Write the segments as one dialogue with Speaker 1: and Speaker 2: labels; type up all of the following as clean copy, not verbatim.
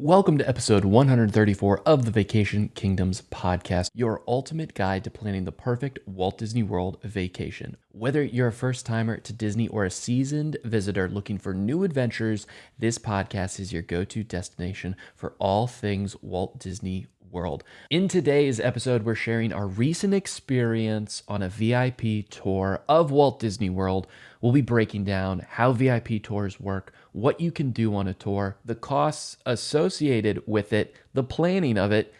Speaker 1: Welcome to episode 134 of the Vacation Kingdoms podcast, your ultimate guide to planning the perfect Walt Disney World vacation. Whether you're a first timer to Disney or a seasoned visitor looking for new adventures, this podcast is your go to destination for all things Walt Disney World. In today's episode, we're sharing our recent experience on a VIP tour of Walt Disney World. We'll be breaking down how VIP tours work, what you can do on a tour, the costs associated with it, the planning of it,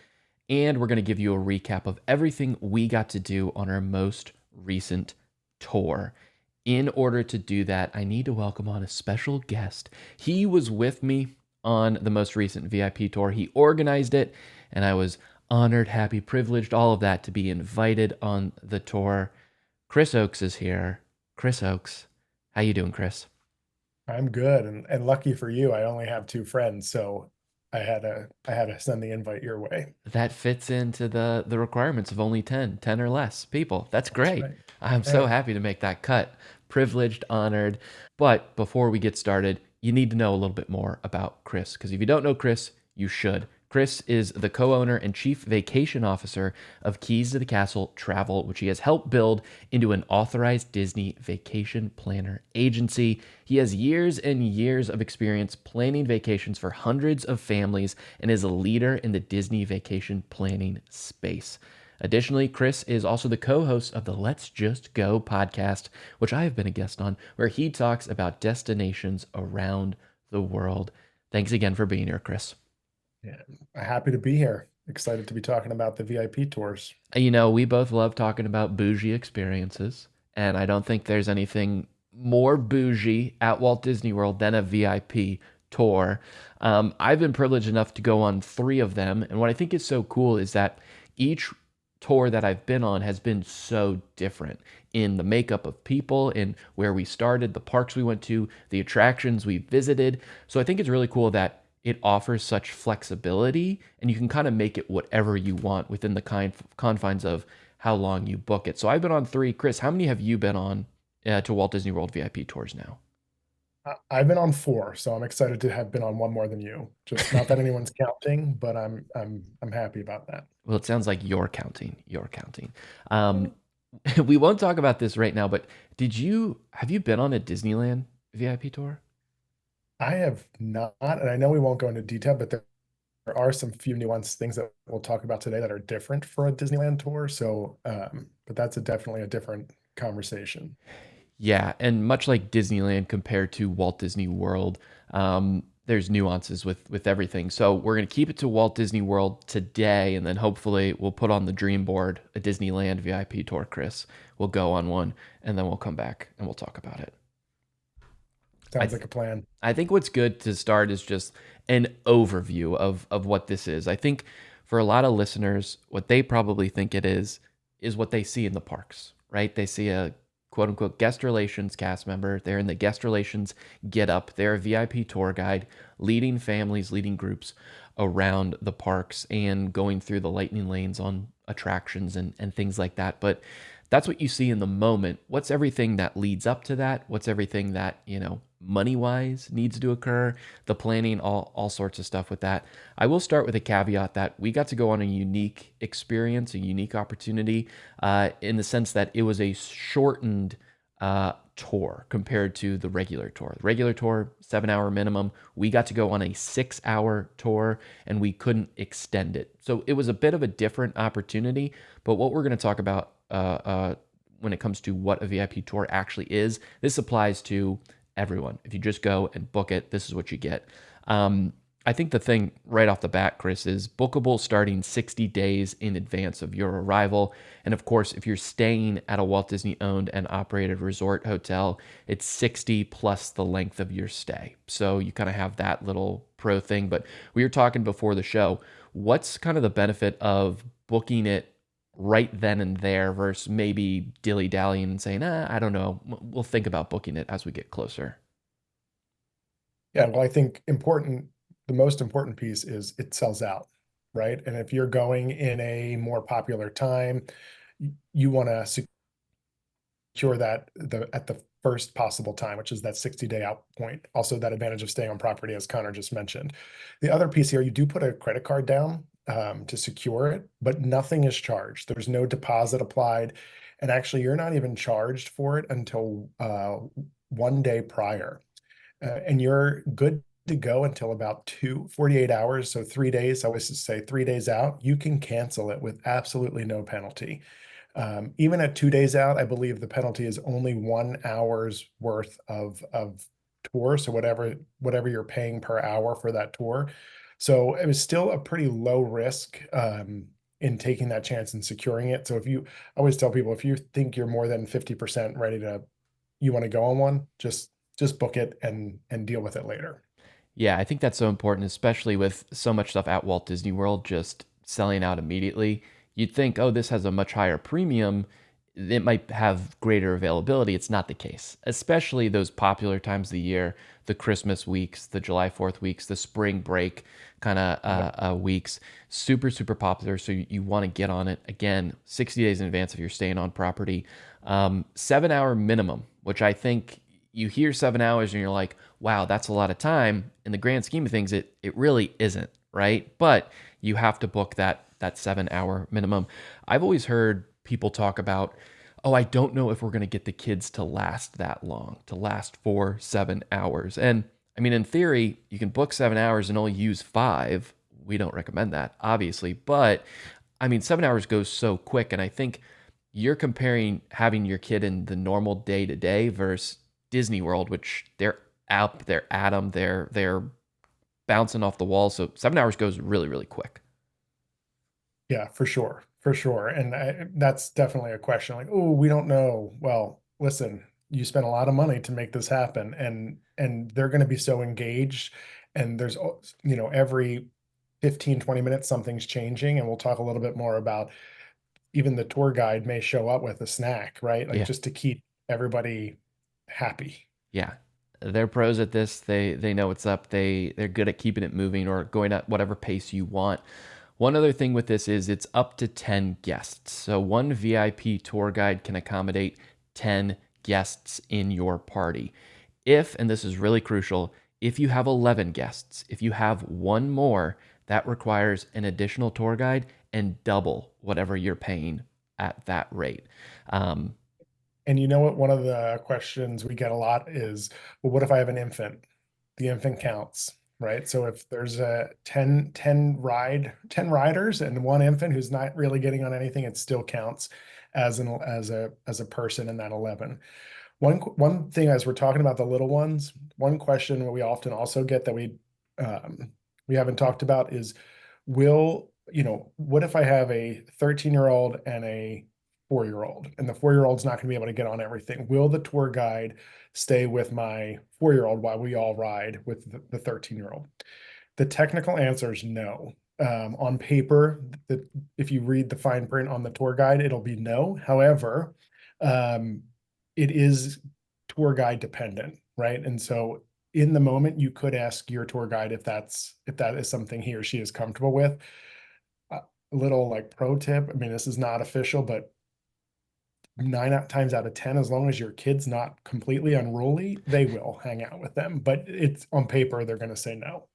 Speaker 1: and we're going to give you a recap of everything we got to do on our most recent tour. In order to do that, I need to welcome on a special guest. He was with me on the most recent VIP tour. He organized it, and I was honored, happy, privileged, all of that to be invited on the tour. Chris Oakes is here. Chris Oakes, how you doing, Chris?
Speaker 2: I'm good, and lucky for you, I only have two friends, so I had to send the invite your way.
Speaker 1: That fits into the requirements of only 10 or less people. That's
Speaker 2: That's
Speaker 1: great.
Speaker 2: right.
Speaker 1: I'm so
Speaker 2: Yeah.
Speaker 1: happy to make that cut. Privileged, honored. But before we get started, you need to know a little bit more about Chris, because if you don't know Chris, you should. Chris is the co-owner and chief vacation officer of Keys to the Castle Travel, which he has helped build into an authorized Disney vacation planner agency. He has years and years of experience planning vacations for hundreds of families and is a leader in the Disney vacation planning space. Additionally, Chris is also the co host of the Let's Just Go podcast, which I have been a guest on, where he talks about destinations around the world. Thanks again for being here, Chris.
Speaker 2: Yeah, happy to be here. Excited to be talking about the VIP tours.
Speaker 1: We both love talking about bougie experiences, and I don't think there's anything more bougie at Walt Disney World than a VIP tour. I've been privileged enough to go on three of them, and what I think is so cool is that each tour that I've been on has been so different in the makeup of people, in where we started, the parks we went to, the attractions we visited. So I think it's really cool that it offers such flexibility and you can kind of make it whatever you want within the confines of how long you book it. So I've been on three. Chris, how many have you been on to Walt Disney World VIP tours now?
Speaker 2: I've been on four, so I'm excited to have been on one more than you. Just not that anyone's counting, but I'm happy about that.
Speaker 1: Well, it sounds like you're counting. You're counting. Um, we won't talk about this right now, but have you been on a Disneyland VIP tour?
Speaker 2: I have not, and I know we won't go into detail, but there are some few nuanced things that we'll talk about today that are different for a Disneyland tour. So, but that's definitely a different conversation.
Speaker 1: Yeah, and much like Disneyland compared to Walt Disney World, there's nuances with everything. So we're gonna keep it to Walt Disney World today, and then hopefully we'll put on the dream board a Disneyland VIP tour. Chris, we'll go on one, and then we'll come back and we'll talk about it. I
Speaker 2: Sounds
Speaker 1: th-
Speaker 2: like a plan.
Speaker 1: I think what's good to start is just an overview of what this is. I think for a lot of listeners, what they probably think it is what they see in the parks, right? They see a quote unquote guest relations cast member. They're in the guest relations get up. They're a VIP tour guide, leading families, leading groups around the parks and going through the lightning lanes on attractions and things like that. But that's what you see in the moment. What's everything that leads up to that? What's everything that, money wise needs to occur? The planning, all sorts of stuff with that. I will start with a caveat that we got to go on a unique experience, a unique opportunity, in the sense that it was a shortened tour compared to the regular tour. The regular tour, 7 hour minimum. We got to go on a 6 hour tour and we couldn't extend it. So it was a bit of a different opportunity. But what we're going to talk about when it comes to what a VIP tour actually is, this applies to everyone. If you just go and book it, this is what you get. I think the thing right off the bat, Chris, is bookable starting 60 days in advance of your arrival. And of course, if you're staying at a Walt Disney owned and operated resort hotel, it's 60 plus the length of your stay. So you kind of have that little pro thing. But we were talking before the show. What's kind of the benefit of booking it right then and there versus maybe dilly dallying and saying, I don't know, we'll think about booking it as we get closer?
Speaker 2: Yeah, well, I think the most important piece is it sells out, right? And if you're going in a more popular time, you want to secure that at the first possible time, which is that 60-day out point. Also, that advantage of staying on property, as Connor just mentioned. The other piece here, you do put a credit card down to secure it, but nothing is charged. There's no deposit applied. And actually, you're not even charged for it until 1 day prior. And you're good to go until about 48 hours. So 3 days, I always say 3 days out, you can cancel it with absolutely no penalty. Even at 2 days out, I believe the penalty is only 1 hour's worth of tour. So whatever you're paying per hour for that tour. So it was still a pretty low risk in taking that chance and securing it. So I always tell people, if you think you're more than 50% ready to, you want to go on one, just book it and deal with it later.
Speaker 1: Yeah, I think that's so important, especially with so much stuff at Walt Disney World just selling out immediately. You'd think, oh, this has a much higher premium. It might have greater availability. It's not the case, especially those popular times of the year, the Christmas weeks, the July 4th weeks, the spring break kind of
Speaker 2: Yep.
Speaker 1: weeks. Super, super popular. So you want to get on it again 60 days in advance if you're staying on property. 7 hour minimum, which I think you hear 7 hours and you're like, wow, that's a lot of time. In the grand scheme of things, it really isn't, right? But you have to book that 7 hour minimum. I've always heard people talk about, oh, I don't know if we're going to get the kids to last that long, to last for 7 hours. And I mean, in theory, you can book 7 hours and only use five. We don't recommend that, obviously. But I mean, 7 hours goes so quick. And I think you're comparing having your kid in the normal day to day versus Disney World, which they're out, they're at them, they're bouncing off the wall. So 7 hours goes really, really quick.
Speaker 2: Yeah, for sure, for sure. And that's definitely a question like, oh, we don't know. Well, listen, you spent a lot of money to make this happen, and they're going to be so engaged. And every 15, 20 minutes, something's changing. And we'll talk a little bit more about even the tour guide may show up with a snack, right? Like
Speaker 1: Yeah.
Speaker 2: just to keep everybody happy.
Speaker 1: Yeah. They're pros at this. They know what's up. They're good at keeping it moving or going at whatever pace you want. One other thing with this is it's up to 10 guests. So one VIP tour guide can accommodate 10 guests in your party. If, and this is really crucial, if you have 11 guests, if you have one more, that requires an additional tour guide and double whatever you're paying at that rate. Um,
Speaker 2: And you know what? One of the questions we get a lot is, well, what if I have an infant? The infant counts, right? So if there's a 10 riders and one infant who's not really getting on anything, it still counts as a person in that 11. One thing as we're talking about the little ones, one question we often also get that we haven't talked about is, what if I have a 13-year-old and a 4-year-old, and the 4-year-old's not going to be able to get on everything? Will the tour guide stay with my 4-year-old while we all ride with the 13-year-old? The technical answer is no. On paper, if you read the fine print on the tour guide, it'll be no. However, um, it is tour guide dependent, right? And so in the moment, you could ask your tour guide if that is something he or she is comfortable with. A little like pro tip. I mean, this is not official, but times out of 10, as long as your kid's not completely unruly, they will hang out with them. But it's on paper, they're going to say no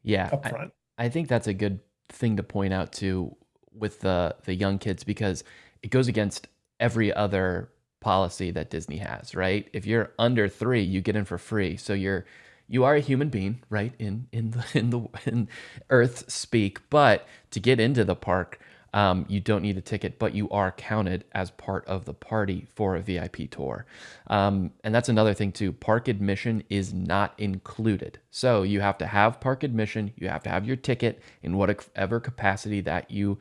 Speaker 1: Yeah,
Speaker 2: up front.
Speaker 1: I think that's a good thing to point out too with the young kids because it goes against every other policy that Disney has, right? If you're under 3, you get in for free. So you are a human being, right? In Earth speak, but to get into the park, you don't need a ticket, but you are counted as part of the party for a VIP tour. And that's another thing too. Park admission is not included. So you have to have park admission. You have to have your ticket in whatever capacity that you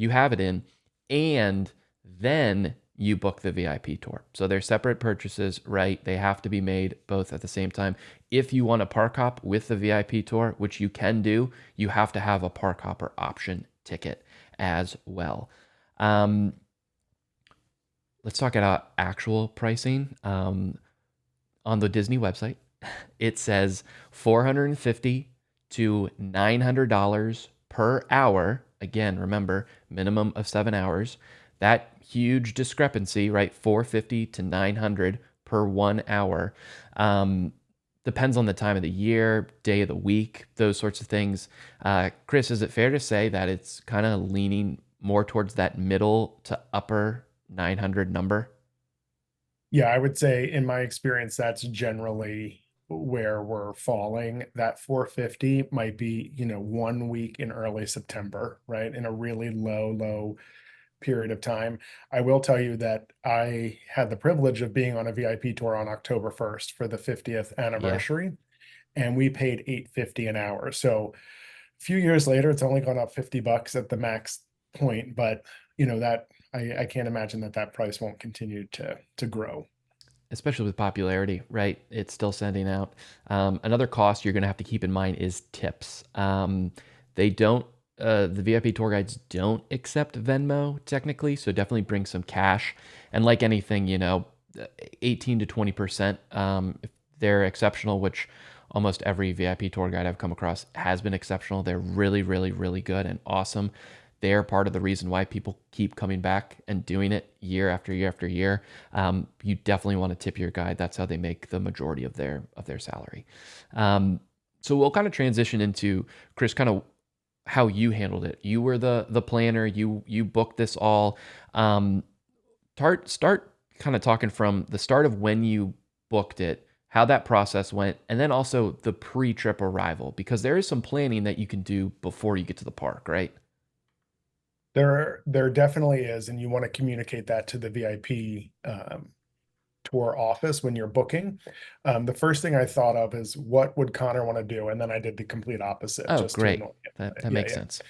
Speaker 1: have it in, and then you book the VIP tour. So they're separate purchases, right? They have to be made both at the same time. If you want a park hop with the VIP tour, which you can do, you have to have a park hopper option ticket as well. Um, let's talk about actual pricing. On the Disney website, it says $450 to $900 per hour. Again, remember, minimum of 7 hours. That huge discrepancy, right? 450 to 900 per 1 hour. Um, Depends on the time of the year, day of the week, those sorts of things. Chris, is it fair to say that it's kind of leaning more towards that middle to upper 900 number?
Speaker 2: Yeah, I would say in my experience, that's generally where we're falling. That 450 might be, 1 week in early September, right? In a really low period of time. I will tell you that I had the privilege of being on a VIP tour on October 1st for the 50th
Speaker 1: Yeah,
Speaker 2: anniversary, and we paid 850 an hour. So a few years later, it's only gone up $50 at the max point, but that I can't imagine that price won't continue to grow.
Speaker 1: especially with popularity, right? It's still sending out. Another cost you're going to have to keep in mind is tips. They don't, the VIP tour guides don't accept Venmo technically, so definitely bring some cash. And like anything, 18 to 20%, if they're exceptional, which almost every VIP tour guide I've come across has been exceptional. They're really, really, really good and awesome. They're part of the reason why people keep coming back and doing it year after year after year. You definitely want to tip your guide. That's how they make the majority of their salary. Um, so we'll kind of transition into Chris, kind of how you handled it. You were the planner. You booked this all. Um, start kind of talking from the start of when you booked it, how that process went, and then also the pre-trip arrival, because there is some planning that you can do before you get to the park, right?
Speaker 2: There definitely is, and you want to communicate that to the VIP tour office when you're booking. The first thing I thought of is what would Connor want to do, and then I did the complete opposite
Speaker 1: Oh,
Speaker 2: just to
Speaker 1: great.
Speaker 2: annoy him.
Speaker 1: That
Speaker 2: Yeah,
Speaker 1: makes
Speaker 2: yeah.
Speaker 1: sense.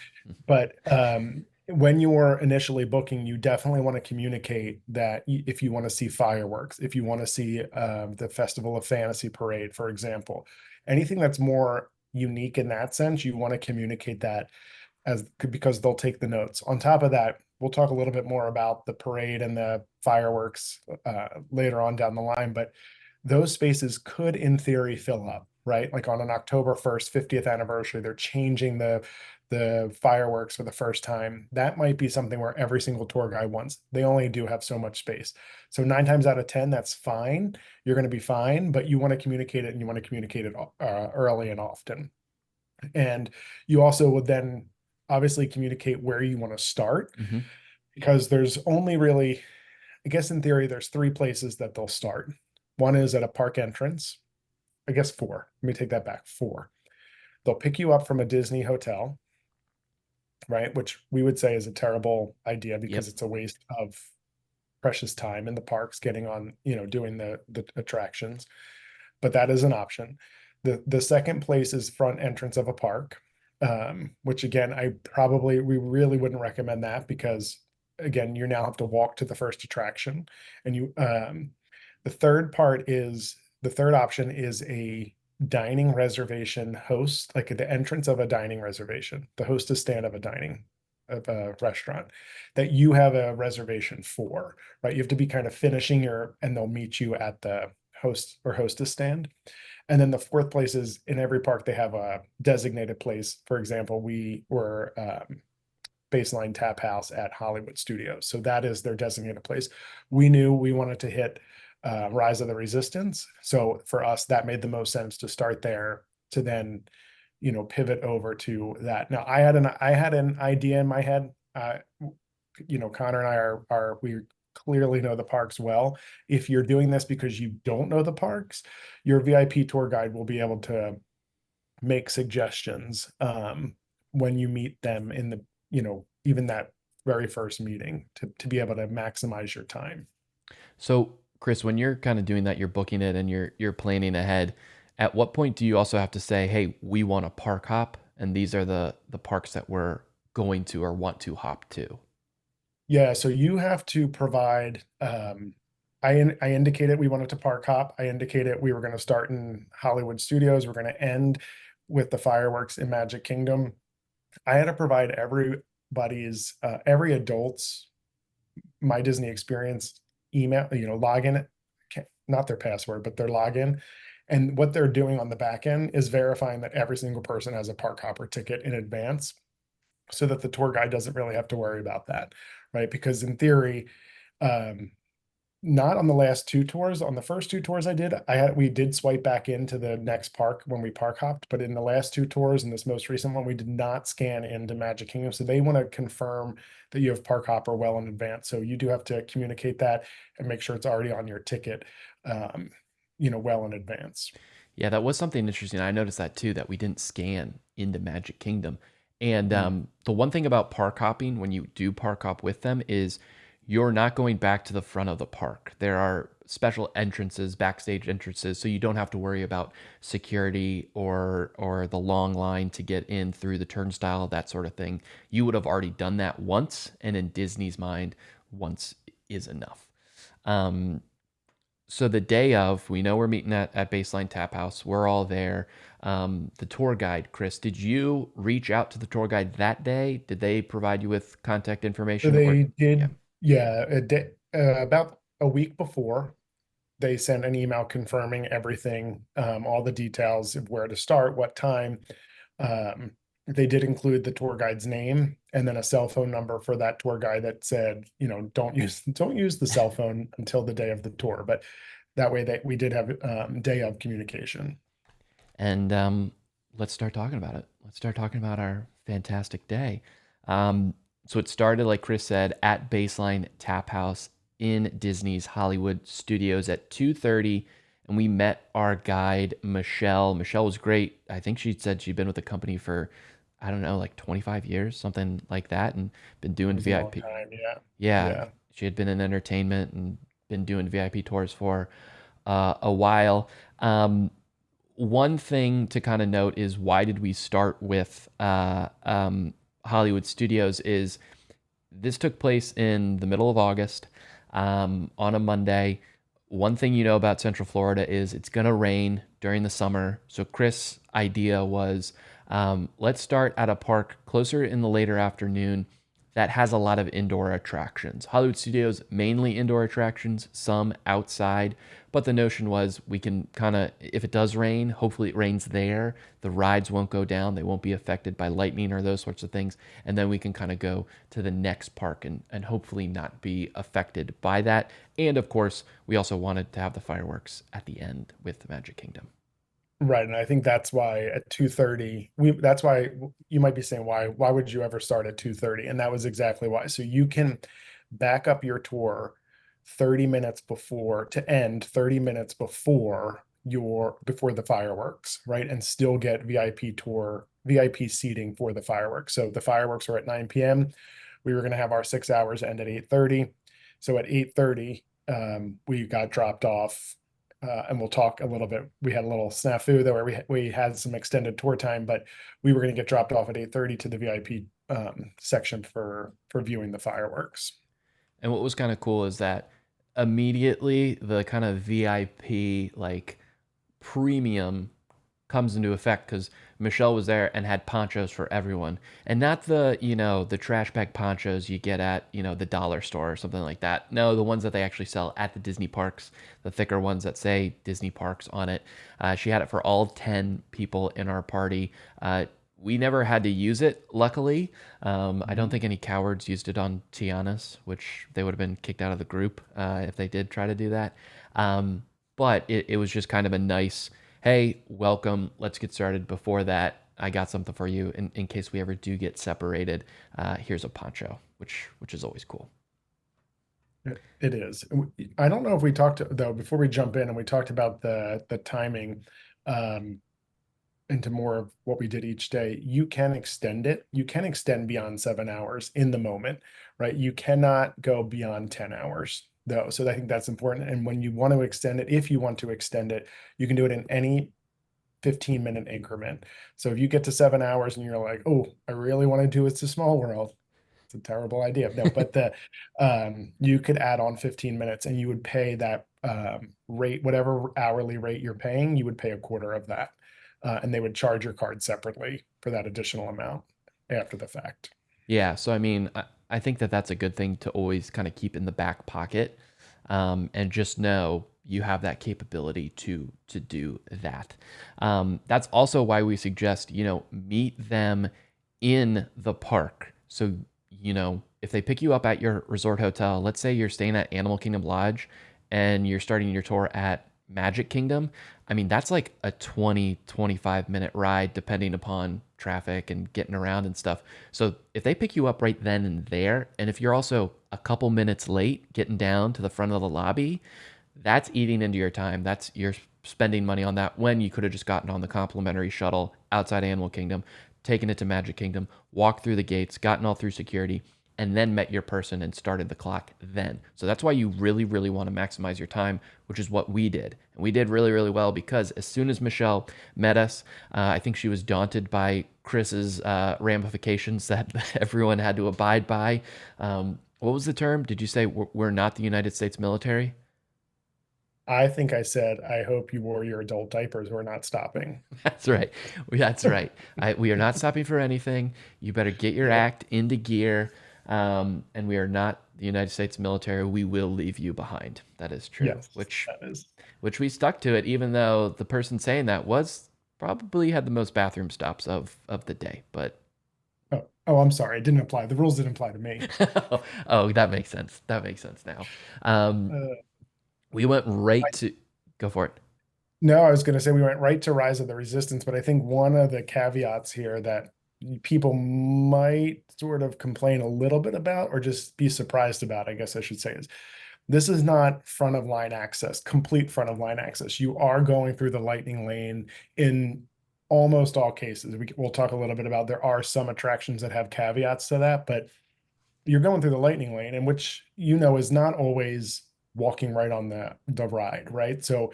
Speaker 2: But when you're initially booking, you definitely want to communicate that if you want to see fireworks, if you want to see the Festival of Fantasy Parade, for example, anything that's more unique in that sense, you want to communicate that as because they'll take the notes. On top of that, we'll talk a little bit more about the parade and the fireworks later on down the line, but those spaces could, in theory, fill up, right? Like on an October 1st, 50th anniversary, they're changing the fireworks for the first time. That might be something where every single tour guide wants. They only do have so much space. So 9 times out of 10, that's fine. You're going to be fine, but you want to communicate it and you want to communicate it early and often. And you also would then obviously communicate where you want to start
Speaker 1: Hmm.
Speaker 2: because there's only really, I guess in theory, there's three places that they'll start. One is at a park entrance. I guess four. Let me take that back. Four. They'll pick you up from a Disney hotel, right? Which we would say is a terrible idea because
Speaker 1: Yep.
Speaker 2: it's a waste of precious time in the parks getting on, doing the attractions. But that is an option. The second place is front entrance of a park, which again, we really wouldn't recommend that because again, you now have to walk to the first attraction. And the third option is a dining reservation host, like at the entrance of a dining reservation, the hostess stand of a restaurant that you have a reservation for, right? You have to be kind of finishing and they'll meet you at the host or hostess stand. And then the fourth place is in every park, they have a designated place. For example, we were Baseline Tap House at Hollywood Studios. So that is their designated place. We knew we wanted to hit Rise of the Resistance. So for us, that made the most sense to start there to then, pivot over to that. Now I had an idea in my head. Connor and I we clearly know the parks well. If you're doing this because you don't know the parks, your VIP tour guide will be able to make suggestions when you meet them in the, even that very first meeting to be able to maximize your time.
Speaker 1: So, Chris, when you're kind of doing that, you're booking it and you're planning ahead. At what point do you also have to say, "Hey, we want a park hop, and these are the parks that we're going to or want to hop to"?
Speaker 2: Yeah, so you have to provide, I indicated we wanted to park hop. I indicated we were going to start in Hollywood Studios. We're going to end with the fireworks in Magic Kingdom. I had to provide every adult's My Disney Experience email, login, not their password, but their login. And what they're doing on the back end is verifying that every single person has a park hopper ticket in advance so that the tour guide doesn't really have to worry about that, right? Because in theory, um, Not on the last two tours. On the first two tours I did, we did swipe back into the next park when we park hopped, but in the last two tours and this most recent one, we did not scan into Magic Kingdom. So they want to confirm that you have park hopper well in advance. So you do have to communicate that and make sure it's already on your ticket, um, well in advance.
Speaker 1: Yeah, that was something interesting. I noticed that too, that we didn't scan into Magic Kingdom. And
Speaker 2: Mm.
Speaker 1: the one thing about park hopping, when you do park hop with them, is you're not going back to the front of the park. There are special entrances, backstage entrances, so you don't have to worry about security or the long line to get in through the turnstile, that sort of thing. You would have already done that once, and in Disney's mind, once is enough. Um, so the day of, we know we're meeting at Baseline Tap House. We're all there. The tour guide, Chris, did you reach out to the tour guide that day? Did they provide you with contact
Speaker 2: So
Speaker 1: information or
Speaker 2: they
Speaker 1: yeah?
Speaker 2: did, yeah, about a week before, they sent an email confirming everything, all the details of where to start, what time. Um, they did include the tour guide's name and then a cell phone number for that tour guide that said, don't use the cell phone until the day of the tour. But that way that we did have day of communication.
Speaker 1: And let's start talking about it. Let's start talking about our fantastic day. So it started, like Chris said, at Baseline Tap House in Disney's Hollywood Studios at 2:30, and we met our guide Michelle. Michelle was great. I think she said she'd been with the company for, I don't know, like 25 years, something like that, and been
Speaker 2: It
Speaker 1: doing
Speaker 2: was a long
Speaker 1: VIP.
Speaker 2: time. Yeah.
Speaker 1: Yeah,
Speaker 2: Yeah.
Speaker 1: she had been in entertainment and been doing VIP tours for a while. One thing to kind of note is, why did we start with Hollywood Studios? Is this took place in the middle of August, on a Monday. One thing you know about Central Florida is it's going to rain during the summer. So Chris' idea was, let's start at a park closer in the later afternoon that has a lot of indoor attractions. Hollywood Studios, mainly indoor attractions, some outside. But the notion was, we can kind of, if it does rain, hopefully it rains there. The rides won't go down. They won't be affected by lightning or those sorts of things. And then we can kind of go to the next park and hopefully not be affected by that. And of course, we also wanted to have the fireworks at the end with the Magic Kingdom.
Speaker 2: Right, and I think that's why at 2:30, that's why you might be saying, why would you ever start at 2:30? And that was exactly why. So you can back up your tour 30 minutes before to end 30 minutes before the fireworks, right? And still get VIP seating for the fireworks. So the fireworks are at 9 p.m. We were going to have our 6 hours end at 8:30. So at 8:30, we got dropped off, and we'll talk a little bit. We had a little snafu there where we had some extended tour time, but we were going to get dropped off at 8:30 to the VIP section for viewing the fireworks.
Speaker 1: And what was kind of cool is that immediately the kind of VIP, like, premium comes into effect, because Michelle was there and had ponchos for everyone, and not the, the trash bag ponchos you get at, the dollar store or something like that. No, the ones that they actually sell at the Disney parks, the thicker ones that say Disney parks on it. She had it for all 10 people in our party. We never had to use it, luckily. I don't
Speaker 2: Mhm.
Speaker 1: think any cowards used it on Tiana's, which they would have been kicked out of the group if they did try to do that. But it was just kind of a nice, hey, welcome, let's get started. Before that, I got something for you in case we ever do get separated. Here's a poncho, which is always cool.
Speaker 2: It is. I don't know if we talked though before we jump in and we talked about the timing. Um, into more of what we did each day, you can extend it. You can extend beyond 7 hours in the moment, right? You cannot go beyond 10 hours though. So I think that's important. And when you want to extend it, if you want to extend it, you can do it in any 15-minute increment. So if you get to 7 hours and you're like, oh, I really want to do It's a Small World, it's a terrible idea. No, but you could add on 15 minutes and you would pay that rate, whatever hourly rate you're paying, you would pay a quarter of that. And they would charge your card separately for that additional amount after the fact.
Speaker 1: Yeah, so I mean, I think that that's a good thing to always kind of keep in the back pocket, and just know you have that capability to do that. That's also why we suggest, meet them in the park. So, if they pick you up at your resort hotel, let's say you're staying at Animal Kingdom Lodge, and you're starting your tour at Magic Kingdom, I mean, that's like a 20-25 minute ride, depending upon traffic and getting around and stuff. So if they pick you up right then and there, and if you're also a couple minutes late getting down to the front of the lobby, that's eating into your time. That's you're spending money on that when you could have just gotten on the complimentary shuttle outside Animal Kingdom, taken it to Magic Kingdom, walked through the gates, gotten all through security, and then met your person and started the clock then. So that's why you really, really want to maximize your time, which is what we did. And we did really, really well because as soon as Michelle met us, I think she was daunted by Chris's ramifications that everyone had to abide by. What was the term? Did you say we're not the United States military?
Speaker 2: I think I said, I hope you wore your adult diapers. We're not stopping.
Speaker 1: That's right. That's right. We are not stopping for anything. You better get your
Speaker 2: Yep.
Speaker 1: act into gear. And we are not the United States military. We will leave you behind. That is true.
Speaker 2: Yes, that is.
Speaker 1: Which we stuck to it, even though the person saying that was probably had the most bathroom stops of the day. But
Speaker 2: Oh, I'm sorry. It didn't apply. The rules didn't apply to me.
Speaker 1: oh, that makes sense. That makes sense now. Um,
Speaker 2: Uh,
Speaker 1: we went right to go for it.
Speaker 2: no, I was going to say we went right to Rise of the Resistance, but I think one of the caveats here that people might sort of complain a little bit about or just be surprised about, I guess I should say, is this is not front of line access, complete front of line access. You are going through the lightning lane in almost all cases. We'll talk a little bit about there are some attractions that have caveats to that, but you're going through the lightning lane, and which is not always walking right on the ride, right? So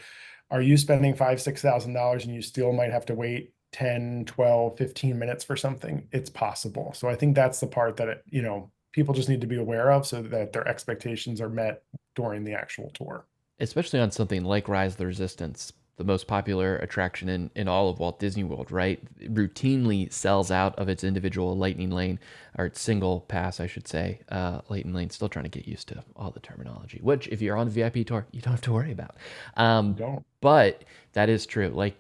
Speaker 2: are you spending 5, $6,000 and you still might have to wait 10, 12, 15 minutes for something? It's possible. So I think that's the part that people just need to be aware of so that their expectations are met during the actual tour.
Speaker 1: Especially on something like Rise of the Resistance, the most popular attraction in all of Walt Disney World, right? It routinely sells out of its individual lightning lane, or its single pass, I should say. Lightning lane, still trying to get used to all the terminology, which if you're on the VIP tour, you don't have to worry about.
Speaker 2: Don't.
Speaker 1: But that is true. Like,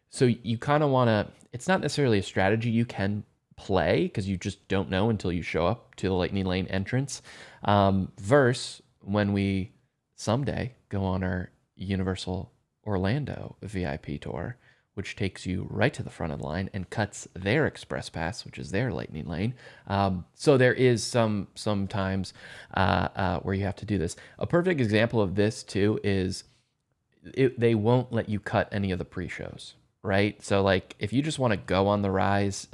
Speaker 1: so you kind of want to, it's not necessarily a strategy you can play because you just don't know until you show up to the lightning lane entrance. Verse when we someday go on our Universal Orlando VIP tour, which takes you right to the front of the line and cuts their express pass, which is their lightning lane. So there is sometimes where you have to do this. A perfect example of this too is they won't let you cut any of the pre-shows, right? So like if you just want to go on the Rise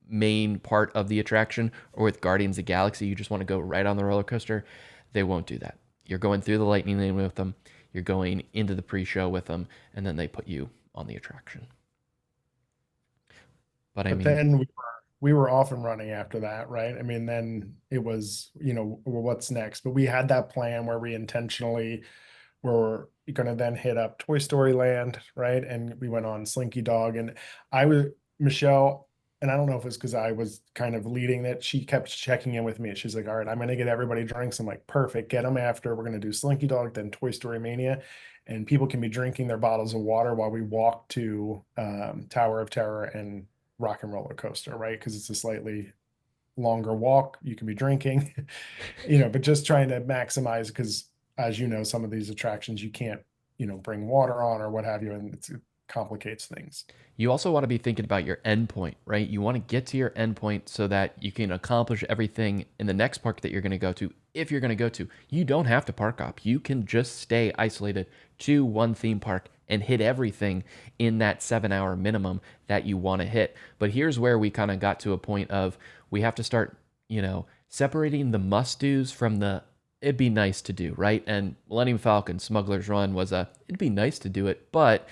Speaker 1: main part of the attraction, or with Guardians of the Galaxy, you just want to go right on the roller coaster, they won't do that. You're going through the lightning lane with them, you're going into the pre-show with them, and then they put you on the attraction. But I
Speaker 2: But
Speaker 1: mean,
Speaker 2: then we were off and running after that, right? I mean, then it was, well, what's next? But we had that plan where we intentionally were going to then hit up Toy Story Land, right? And we went on Slinky Dog, and I was Michelle, and I don't know if it's because I was kind of leading it. She kept checking in with me. She's like, "All right, I'm going to get everybody drinks." I'm like, "Perfect, get them after. We're going to do Slinky Dog, then Toy Story Mania, and people can be drinking their bottles of water while we walk to Tower of Terror and Rock and Roller Coaster, right? Because it's a slightly longer walk. You can be drinking, but just trying to maximize because, as you know, some of these attractions you can't, bring water on or what have you, and it complicates things.
Speaker 1: you also want to be thinking about your endpoint, right? You want to get to your endpoint so that you can accomplish everything in the next park that you're going to go to. If you're going to go to, you don't have to park up. You can just stay isolated to one theme park and hit everything in that 7 hour minimum that you want to hit. But here's where we kind of got to a point of we have to start, separating the must do's from the it'd be nice to do, right? And Millennium Falcon Smuggler's Run was it'd be nice to do it, but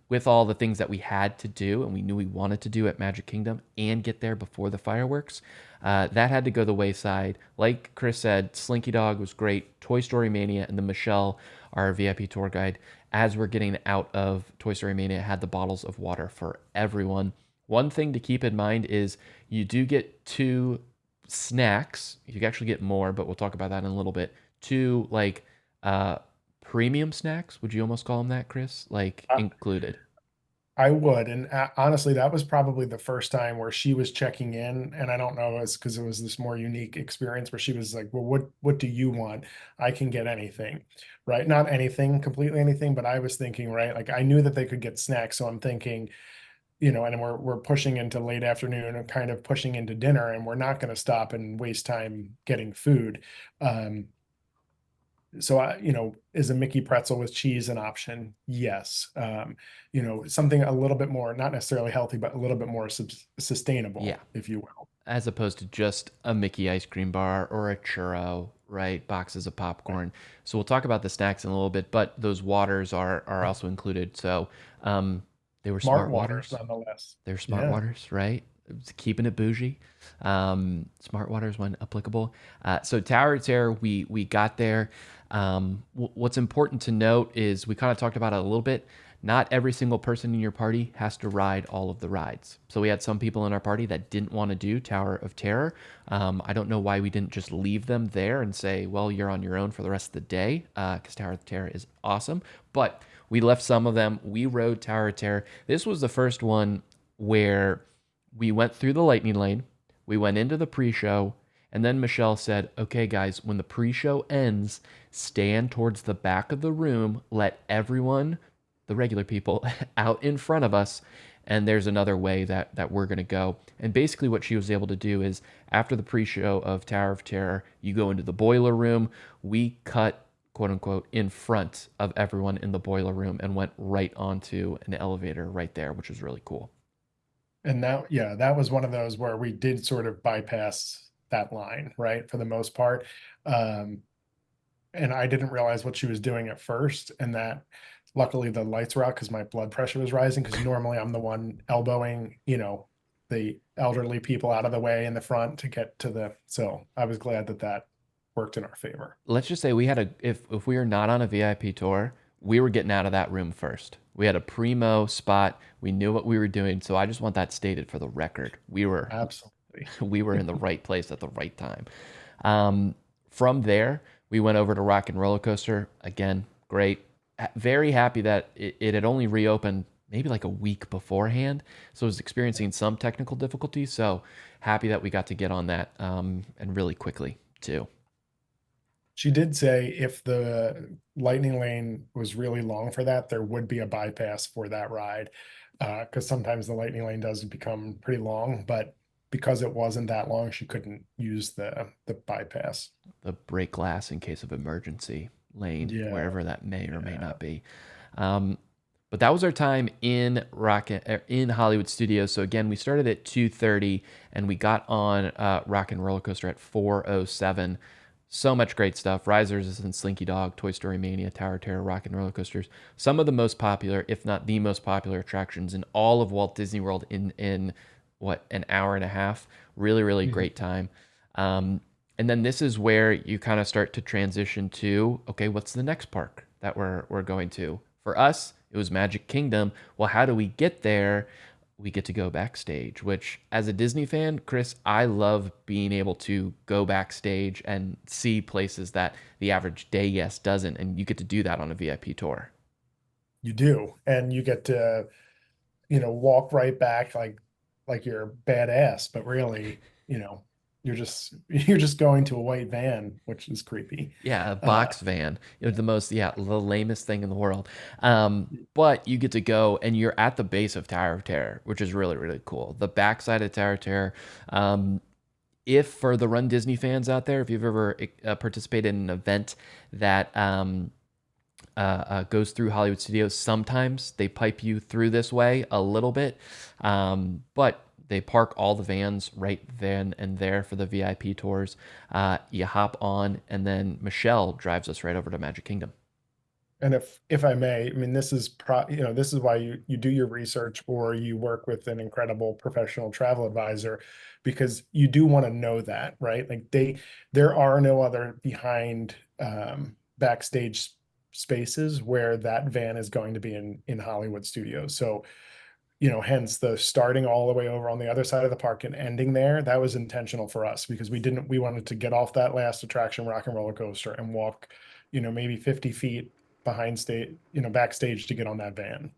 Speaker 1: with all the things that we had to do and we knew we wanted to do at Magic Kingdom and get there before the fireworks, that had to go the wayside. Like Chris said, Slinky Dog was great, Toy Story Mania, and the Michelle, our VIP tour guide, as we're getting out of Toy Story Mania, had the bottles of water for everyone. One thing to keep in mind is you do get two snacks. You actually get more, but we'll talk about that in a little bit. Two like uh premium snacks. Would you almost call them that, Chris? Like
Speaker 2: I,
Speaker 1: included.
Speaker 2: I would, and honestly, that was probably the first time where she was checking in, and I don't know, it's because it was this more unique experience where she was like, "Well, what do you want? I can get anything, right? Not anything, completely anything, but I was thinking, right? Like I knew that they could get snacks, so I'm thinking, and we're pushing into late afternoon and kind of pushing into dinner, and we're not going to stop and waste time getting food. Um, so is a Mickey pretzel with cheese an option? Yes. Something a little bit more, not necessarily healthy, but a little bit more
Speaker 1: Yeah,
Speaker 2: sustainable, if you will.
Speaker 1: as opposed to just a Mickey ice cream bar or a churro, right? Boxes of
Speaker 2: Right.
Speaker 1: popcorn. So we'll talk about the snacks in a little bit, but those waters are also included. So um, they were
Speaker 2: Smart
Speaker 1: smart
Speaker 2: waters,
Speaker 1: waters.
Speaker 2: nonetheless.
Speaker 1: They're smart
Speaker 2: Yeah.
Speaker 1: waters, right? It's keeping it bougie. Smart waters when applicable. So Tower of Terror, we got there. What's important to note is we kind of talked about it a little bit. Not every single person in your party has to ride all of the rides. So we had some people in our party that didn't want to do Tower of Terror. I don't know why we didn't just leave them there and say, well, you're on your own for the rest of the day, because Tower of Terror is awesome. But we left some of them. We rode Tower of Terror. This was the first one where we went through the lightning lane, we went into the pre-show, and then Michelle said, "Okay, guys, when the pre-show ends, stand towards the back of the room, let everyone, the regular people, out in front of us, and there's another way that we're gonna go." And basically, what she was able to do is, after the pre-show of Tower of Terror, you go into the boiler room. We cut, quote unquote, in front of everyone in the boiler room and went right onto an elevator right there, which was really cool.
Speaker 2: And yeah, that was one of those where we did sort of bypass that line, right? For the most part. Um, and I didn't realize what she was doing at first, and that luckily the lights were out because my blood pressure was rising, because normally I'm the one elbowing, the elderly people out of the way in the front to get to so I was glad that that worked in our favor.
Speaker 1: Let's just say we had a if we were not on a VIP tour, we were getting out of that room first. We had a primo spot. We knew what we were doing, so I just want that stated for the record. We were
Speaker 2: Absolutely.
Speaker 1: we were in the right place at the right time. From there, we went over to Rock and Roller Coaster. Again, great. Very happy that it had only reopened maybe like a week beforehand, so I was experiencing some technical difficulties. So happy that we got to get on that, and really quickly too.
Speaker 2: She did say if the lightning lane was really long for that, there would be a bypass for that ride. Because sometimes the lightning lane does become pretty long, but because it wasn't that long, she couldn't use the bypass.
Speaker 1: The break glass in case of emergency lane,
Speaker 2: Yeah,
Speaker 1: wherever that may or may
Speaker 2: yeah.
Speaker 1: not be. Um, but that was our time in in Hollywood Studios. So again, we started at 2:30 and we got on Rock and Roller Coaster at 4:07. So much great stuff. Risers and Slinky Dog, Toy Story Mania, Tower of Terror, Rock and Roller Coasters. Some of the most popular, if not the most popular attractions in all of Walt Disney World in what, an hour and a half. Really, really
Speaker 2: Mhm.
Speaker 1: great time. Um, and then this is where you kind of start to transition to, okay, what's the next park that we're going to? For us, it was Magic Kingdom. Well, how do we get there? We get to go backstage, which as a Disney fan, Chris, I love being able to go backstage and see places that the average day guest doesn't. And you get to do that on a VIP tour.
Speaker 2: You do, and you get to, walk right back like you're badass, but really, you're just going to a white van, which is creepy.
Speaker 1: Yeah, a
Speaker 2: Uh,
Speaker 1: box van. It was the most, yeah, the lamest thing in the world. But you get to go and you're at the base of Tower of Terror, which is really, really cool. The backside of Tower of Terror. If for the Run Disney fans out there, if you've ever participated in an event that goes through Hollywood Studios, sometimes they pipe you through this way a little bit, but they park all the vans right then and there for the VIP tours. You hop on, and then Michelle drives us right over to Magic Kingdom.
Speaker 2: And if I may, I mean, this is why you do your research or you work with an incredible professional travel advisor, because you do want to know that, right? Like there are no other behind backstage spaces where that van is going to be in Hollywood Studios. So, hence the starting all the way over on the other side of the park and ending there, that was intentional for us because we wanted to get off that last attraction, Rock and Roller Coaster, and walk, maybe 50 feet behind backstage to get on that van.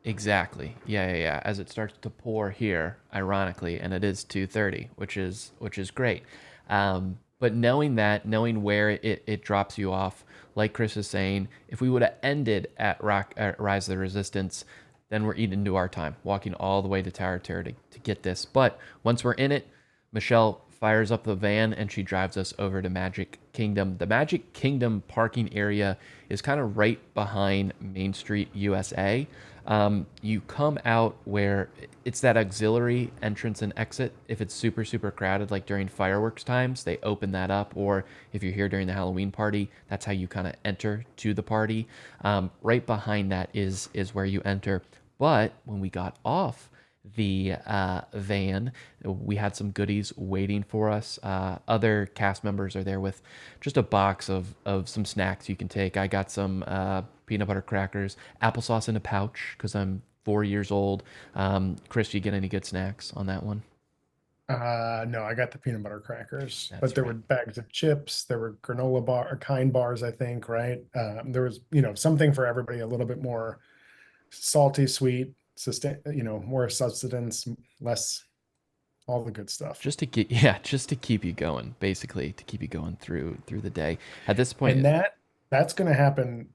Speaker 1: Exactly. Yeah, yeah, yeah. As it starts to pour here, ironically, and it is 2:30, which is great. But knowing that, knowing where it drops you off, like Chris is saying, if we would have ended at Rise of the Resistance, then we're eating into our time, walking all the way to Tower Terror to get this. But once we're in it, Michelle fires up the van and she drives us over to Magic Kingdom. The Magic Kingdom parking area is kind of right behind Main Street USA. You come out where it's that auxiliary entrance and exit. If it's super, super crowded, like during fireworks times, they open that up. Or if you're here during the Halloween party, that's how you kind of enter to the party. Right behind that is where you enter. But when we got off the van, we had some goodies waiting for us. Other cast members are there with just a box of some snacks you can take. I got some peanut butter crackers, applesauce in a pouch because I'm 4 years old. Chris, you get any good snacks on that one?
Speaker 2: No, I got the peanut butter crackers, but
Speaker 1: That's
Speaker 2: there were
Speaker 1: right.
Speaker 2: bags of chips, there were granola bar or kind bars, I think, right? There was, something for everybody, a little bit more salty, sweet, more substance, less, all the good stuff.
Speaker 1: Just to get yeah, just to keep you going, basically to keep you going through the day. At this
Speaker 2: And
Speaker 1: point,
Speaker 2: that's going to happen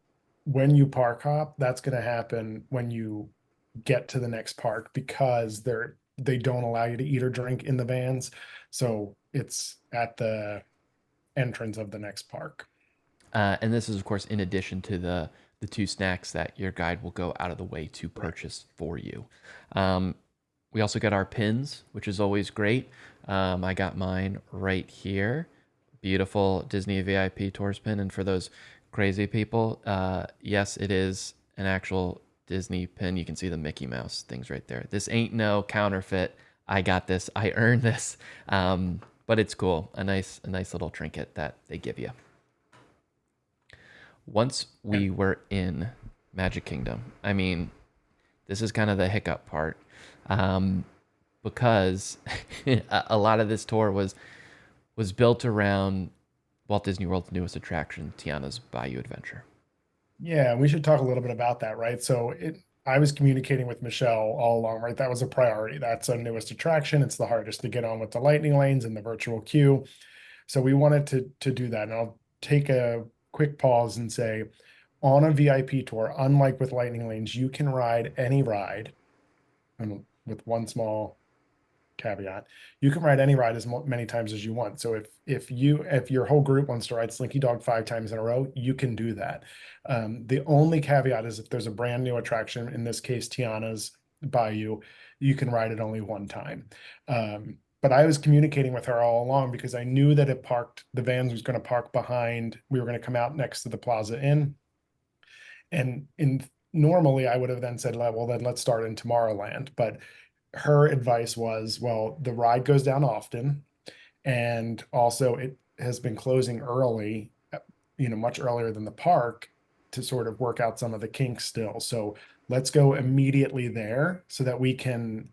Speaker 2: when you park hop. That's going to happen when you get to the next park because they don't allow you to eat or drink in the vans. So it's at the entrance of the next park.
Speaker 1: and this is of course in addition to the two snacks that your guide will go out of the way to
Speaker 2: Right.
Speaker 1: purchase for you. Um, we also got our pins, which is always great. I got mine right here. Beautiful Disney VIP Tours pin. And for those crazy people, yes, it is an actual Disney pin. You can see the Mickey Mouse things right there. This ain't no counterfeit. I got this. I earned this. But it's cool. A nice little trinket that they give you. Once
Speaker 2: And
Speaker 1: we were in Magic Kingdom, I mean, this is kind of the hiccup part, um, because a lot of this tour was built around Walt Disney World's newest attraction, Tiana's Bayou Adventure.
Speaker 2: yeah, we should talk a little bit about that, right? I was communicating with Michelle all along, right? That was a priority. That's our newest attraction. It's the hardest to get on with the lightning lanes and the virtual queue. So we wanted to do that. And I'll take a quick pause and say, on a VIP tour, unlike with lightning lanes, you can ride any ride, and with one small caveat, you can ride any ride as many times as you want. So if your whole group wants to ride Slinky Dog 5 times in a row, you can do that. The only caveat is if there's a brand new attraction, in this case Tiana's Bayou, you can ride it only one time. But I was communicating with her all along because I knew that the vans was going to park behind. We were going to come out next to the Plaza Inn, and in normally I would have then said, well, then let's start in Tomorrowland. But her advice was, well, the ride goes down often, and also it has been closing early, much earlier than the park to sort of work out some of the kinks still. So let's go immediately there so that we can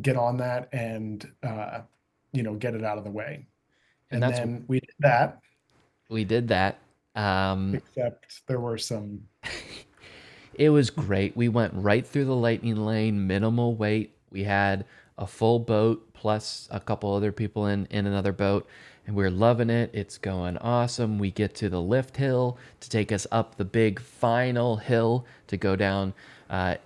Speaker 2: get on that and get it out of the way.
Speaker 1: And
Speaker 2: And
Speaker 1: that's
Speaker 2: then we did that,
Speaker 1: we did that. Um,
Speaker 2: except there were some.
Speaker 1: It was great. We went right through the lightning lane, minimal wait. We had a full boat plus a couple other people in another boat, and we're loving it. It's going awesome. We get to the lift hill to take us up the big final hill to go down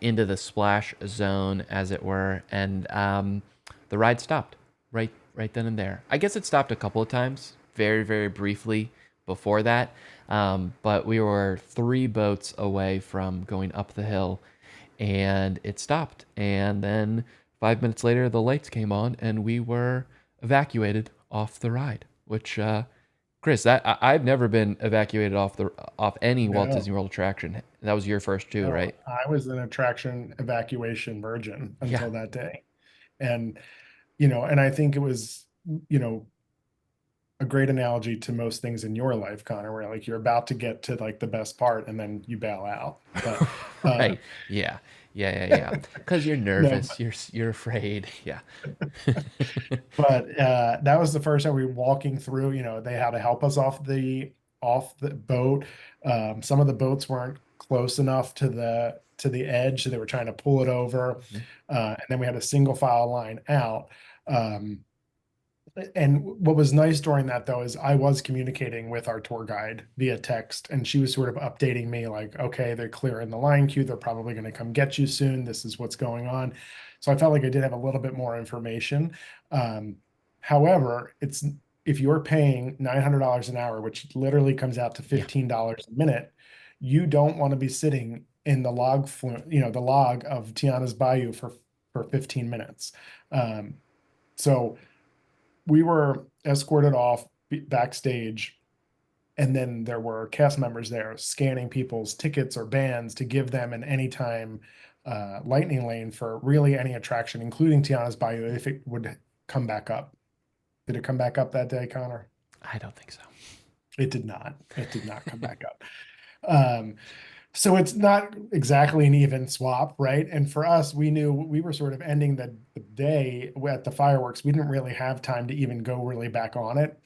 Speaker 1: into the splash zone, as it were, and the ride stopped right then and there. I guess it stopped a couple of times, very very briefly before that. But we were 3 boats away from going up the hill and it stopped. And then 5 minutes later, the lights came on and we were evacuated off the ride, which, Chris, I've never been evacuated off any Walt
Speaker 2: No,
Speaker 1: Disney World attraction. That was your first too,
Speaker 2: no,
Speaker 1: right?
Speaker 2: I was an attraction evacuation virgin
Speaker 1: Yeah.
Speaker 2: until that day. And, and I think it was, you know, a great analogy to most things in your life, Connor, where like you're about to get to like the best part and then you bail out. But uh
Speaker 1: Right. Yeah. Yeah. Yeah. Yeah. Because you're
Speaker 2: no,
Speaker 1: nervous. You're afraid. Yeah.
Speaker 2: that was the first time we were walking through, they had to help us off the boat. Some of the boats weren't close enough to to the edge, so they were trying to pull it over.
Speaker 1: Mhm.
Speaker 2: And then we had a single file line out. Um, and what was nice during that though is I was communicating with our tour guide via text, and she was sort of updating me like, okay, they're clearing the line queue. They're probably going to come get you soon. This is what's going on. So I felt like I did have a little bit more information. Um, However, it's if you're paying $900 an hour, which literally comes out to
Speaker 1: Yeah.
Speaker 2: $15 a minute, you don't want to be sitting in the log the log of Tiana's Bayou for 15 minutes. Um, so we were escorted off backstage, and then there were cast members there scanning people's tickets or bands to give them an anytime lightning lane for really any attraction, including Tiana's Bayou, if it would come back up. Did it come back up that day, Connor?
Speaker 1: I don't think so.
Speaker 2: It did not. It did not come back up. Um, so it's not exactly an even swap, right? And for us, we knew we were sort of ending the day at the fireworks. We didn't really have time to even go really back on it.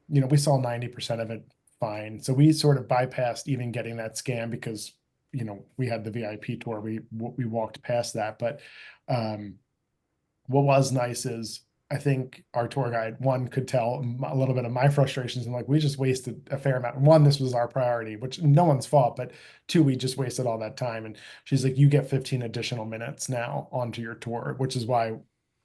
Speaker 2: We saw 90% of it fine. So we sort of bypassed even getting that scan because, we had the VIP tour. We walked past that. But um, what was nice is I think our tour guide, one, could tell a little bit of my frustrations and like we just wasted a fair amount. One, this was our priority, which no one's fault, but two, we just wasted all that time. And she's like, you get 15 additional minutes now onto your tour, which is why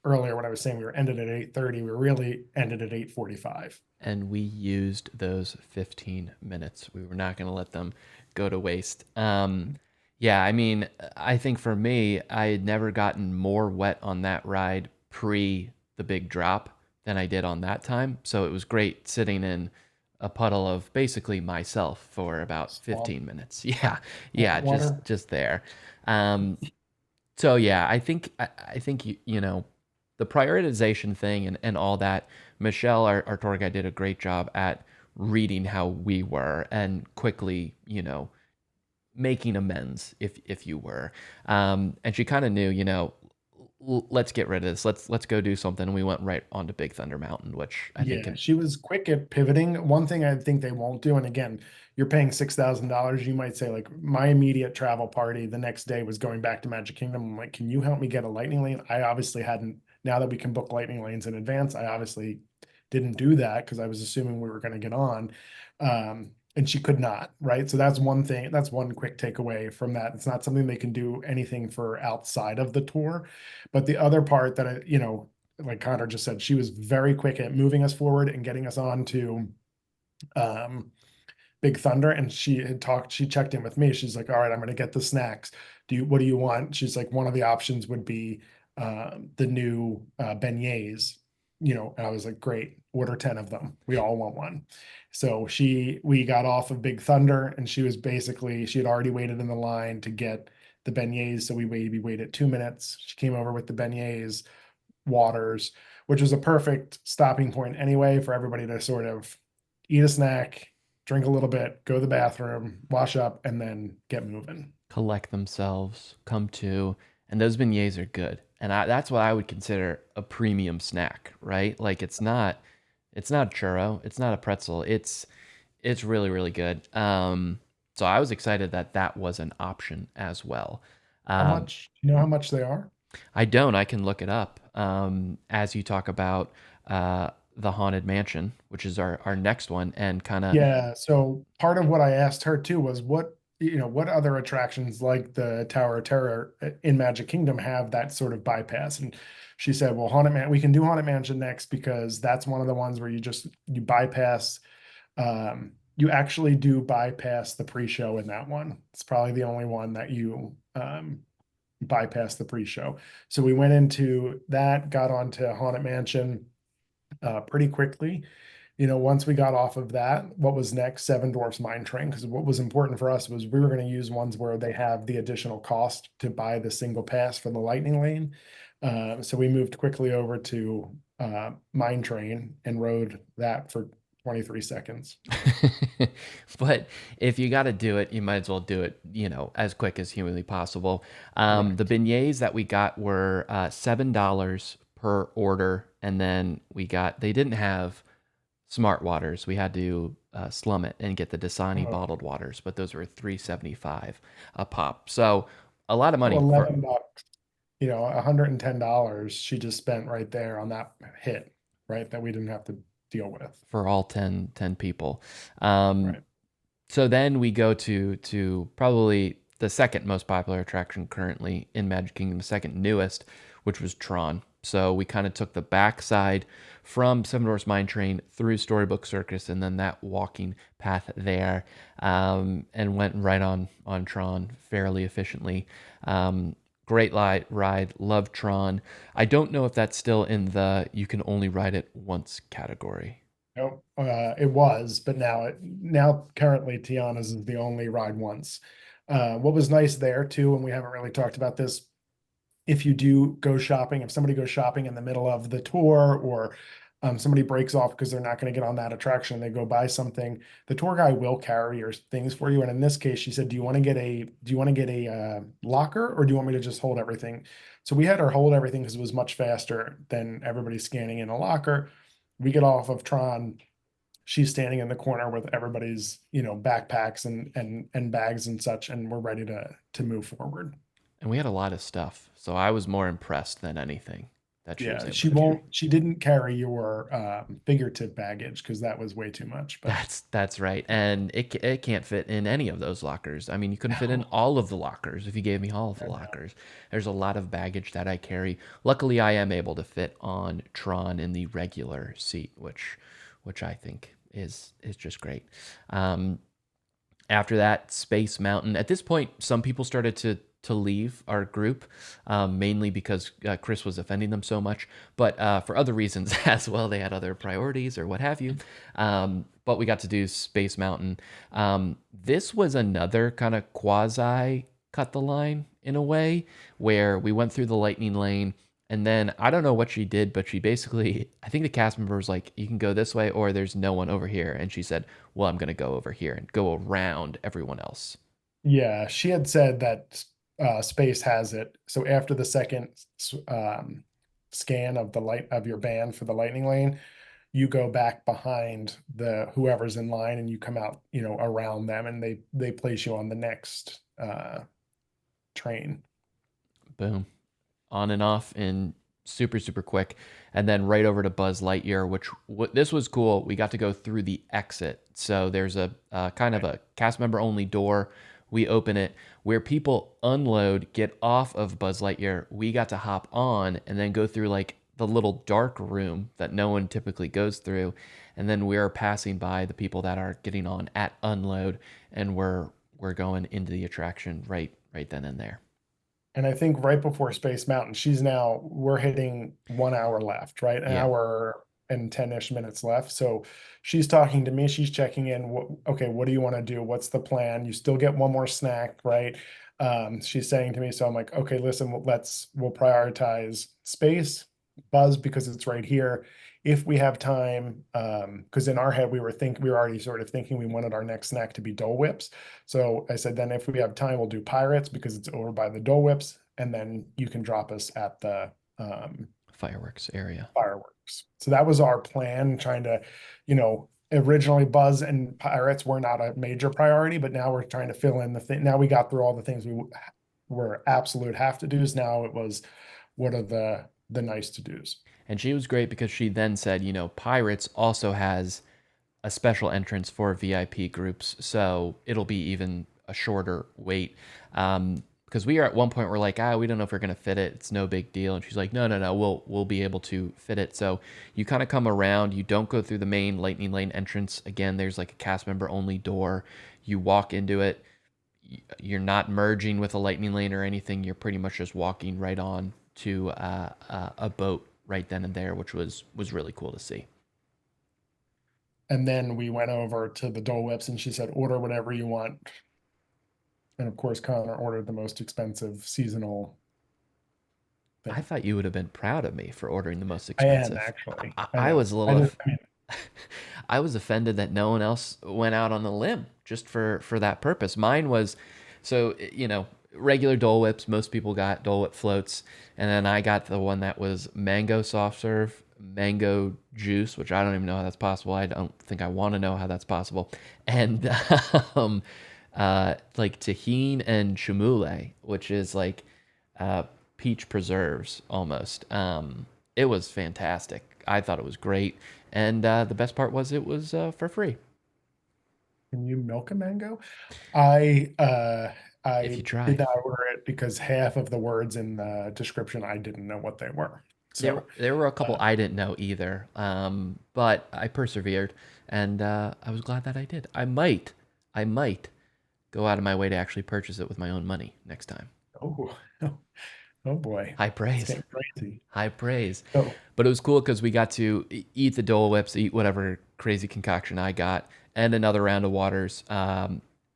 Speaker 2: earlier when I was saying we were ended at 8:30, we really ended at 8:45.
Speaker 1: And we used those 15 minutes. We were not going to let them go to waste. Yeah, I mean, I think for me, I had never gotten more wet on that ride pre the big drop than I did on that time. So it was great sitting in a puddle of basically myself for about
Speaker 2: Swamp,
Speaker 1: 15 minutes. Yeah,
Speaker 2: swamp
Speaker 1: yeah, just
Speaker 2: water.
Speaker 1: just there. Um, so yeah, I think the prioritization thing and all that. Michelle, our tour guide, did a great job at reading how we were and quickly, making amends if you were. And she kind of knew, let's get rid of this. Let's go do something. And we went right onto Big Thunder Mountain, which I think
Speaker 2: Yeah,
Speaker 1: can.
Speaker 2: she was quick at pivoting. One thing I think they won't do, and again, you're paying $6,000. You might say, like, my immediate travel party the next day was going back to Magic Kingdom. I'm like, can you help me get a lightning lane? I obviously hadn't. Now that we can book lightning lanes in advance, I obviously didn't do that because I was assuming we were going to get on. And she could not, right? So that's one thing. That's one quick takeaway from that. It's not something they can do anything for outside of the tour. But the other part that like Connor just said, she was very quick at moving us forward and getting us on to um, Big Thunder. And she checked in with me. She's like, all right, I'm going to get the snacks. What do you want? She's like, one of the options would be the new beignets, and I was like, great, order 10 of them. We all want one. So we got off of Big Thunder and she had already waited in the line to get the beignets. So we waited 2 minutes. She came over with the beignets, waters, which was a perfect stopping point anyway for everybody to sort of eat a snack, drink a little bit, go to the bathroom, wash up, and then get moving.
Speaker 1: Collect themselves, come to, and those beignets are good. And that's what I would consider a premium snack, right? Like it's not a churro, it's not a pretzel. It's really really good. So I was excited that that was an option as well.
Speaker 2: How
Speaker 1: Um,
Speaker 2: much? You know how much they are?
Speaker 1: I don't. I can look it up as you talk about the Haunted Mansion, which is our next one, and kind of
Speaker 2: Yeah. So part of what I asked her too was what other attractions like the Tower of Terror in Magic Kingdom have that sort of bypass? And she said, well, we can do Haunted Mansion next because that's one of the ones where you bypass. You actually do bypass the pre-show in that one. It's probably the only one that you bypass the pre-show. So we went into that, got onto Haunted Mansion pretty quickly. Once we got off of that, what was next? Seven Dwarfs Mine Train. Because what was important for us was we were going to use ones where they have the additional cost to buy the single pass for the lightning lane. So we moved quickly over to Mine Train and rode that for 23 seconds.
Speaker 1: but if you got to do it, you might as well do it, as quick as humanly possible. The
Speaker 2: Correct.
Speaker 1: beignets that we got were $7 per order, and then they didn't have smart waters. We had to slum it and get the Dasani
Speaker 2: Oh,
Speaker 1: bottled waters, but those were 3.75 a pop. So a lot of
Speaker 2: So
Speaker 1: money for
Speaker 2: 11 bucks, $110 she just spent right there on that hit, right? That we didn't have to deal with.
Speaker 1: all 10 people. Um,
Speaker 2: Right.
Speaker 1: so then we go to probably the second most popular attraction currently in Magic Kingdom, the second newest, which was Tron. So we kind of took the backside from Seven Dwarfs Mine Train through Storybook Circus and then that walking path there, and went right on Tron fairly efficiently. Great ride, love Tron. I don't know if that's still in the you can only ride it once category.
Speaker 2: Nope, it was, but now currently Tiana's is the only ride once. What was nice there too, and we haven't really talked about this, if you do go shopping, if somebody goes shopping in the middle of the tour, or somebody breaks off because they're not going to get on that attraction, they go buy something, the tour guy will carry your things for you. And in this case, she said, do you want to get a locker, or do you want me to just hold everything? So we had her hold everything because it was much faster than everybody scanning in a locker. We get off of Tron, she's standing in the corner with everybody's, backpacks and bags and such, and we're ready to move forward.
Speaker 1: And we had a lot of stuff. So I was more impressed than anything that she was
Speaker 2: Yeah,
Speaker 1: able
Speaker 2: she
Speaker 1: to carry.
Speaker 2: won't, she didn't carry your figurative baggage because that was way too much, but
Speaker 1: That's right. And it can't fit in any of those lockers. I mean, you couldn't fit in
Speaker 2: no,
Speaker 1: all of the lockers if you gave me all of the
Speaker 2: I know.
Speaker 1: lockers. There's a lot of baggage that I carry. Luckily, I am able to fit on Tron in the regular seat, which I think is just great. Um, After that, Space Mountain. At this point, some people started to leave our group, mainly because Chris was offending them so much, but for other reasons as well. They had other priorities or what have you. But we got to do Space Mountain. This was another kind of quasi cut the line in a way, where we went through the lightning lane. And then I don't know what she did, but she basically, I think the cast member was like, you can go this way or there's no one over here. And she said, well, I'm going to go over here and go around everyone else.
Speaker 2: Yeah, she had said that space has it. So after the second scan of the light of your band for the lightning lane, you go back behind the whoever's in line and you come out, around them, and they place you on the next train.
Speaker 1: Boom. On and off in super super quick, and then right over to Buzz Lightyear, which this was cool. We got to go through the exit, so there's a kind of
Speaker 2: Right.
Speaker 1: a cast member only door. We open it where people unload, get off of Buzz Lightyear. We got to hop on and then go through like the little dark room that no one typically goes through, and then we're passing by the people that are getting on at unload, and we're going into the attraction right then and there.
Speaker 2: And I think right before Space Mountain, we're hitting 1 hour left, right? An
Speaker 1: Yeah.
Speaker 2: hour and 10-ish minutes left. So she's talking to me, she's checking in. Okay, what do you want to do? What's the plan? You still get one more snack, right? She's saying to me, so I'm like, okay, listen, we'll prioritize space, Buzz, because it's right here. If we have time, because in our head we were already sort of thinking we wanted our next snack to be Dole Whips. So I said, then if we have time, we'll do Pirates because it's over by the Dole Whips, and then you can drop us at the
Speaker 1: Fireworks area.
Speaker 2: fireworks. So that was our plan, trying to, originally Buzz and Pirates were not a major priority, but now we're trying to fill in the thing. Now we got through all the things we were absolute have to do's. Now it was, what are the nice to do's?
Speaker 1: And she was great because she then said, Pirates also has a special entrance for VIP groups, so it'll be even a shorter wait. Because we are at one point, we're like, we don't know if we're gonna fit it. It's no big deal. And she's like, no, no, no, we'll be able to fit it. So you kind of come around. You don't go through the main Lightning Lane entrance. Again, there's like a cast member only door. You walk into it. You're not merging with a Lightning Lane or anything. You're pretty much just walking right on to a boat right then and there, which was really cool to see.
Speaker 2: And then we went over to the Dole Whips, and she said, order whatever you want. And of course, Connor ordered the most expensive seasonal
Speaker 1: I
Speaker 2: thing.
Speaker 1: thought you would have been proud of me for ordering the most
Speaker 2: I am
Speaker 1: expensive.
Speaker 2: actually.
Speaker 1: I,
Speaker 2: I
Speaker 1: I
Speaker 2: know.
Speaker 1: was a
Speaker 2: I
Speaker 1: little,
Speaker 2: just, I mean,
Speaker 1: I was offended that no one else went out on the limb just for that purpose. Mine was, so regular Dole Whips. Most people got Dole Whip floats, and then I got the one that was mango soft serve, mango juice, which I don't even know how that's possible. I don't think I want to know how that's possible, and um, like tahine and chamoulet, which is like uh, peach preserves almost. It was fantastic. I thought it was great, and the best part was it was for free
Speaker 2: Can you milk a mango? I uh
Speaker 1: if you
Speaker 2: I did
Speaker 1: try.
Speaker 2: not order it because half of the words in the description I didn't know what they were. So
Speaker 1: There were a couple
Speaker 2: uh
Speaker 1: I didn't know either, but I persevered, and I was glad that I did. I might go out of my way to actually purchase it with my own money next time.
Speaker 2: oh oh boy,
Speaker 1: High
Speaker 2: it's
Speaker 1: praise.
Speaker 2: getting crazy.
Speaker 1: High praise.
Speaker 2: So
Speaker 1: But it was cool because we got to eat the Dole Whips, eat whatever crazy concoction I got, and another round of waters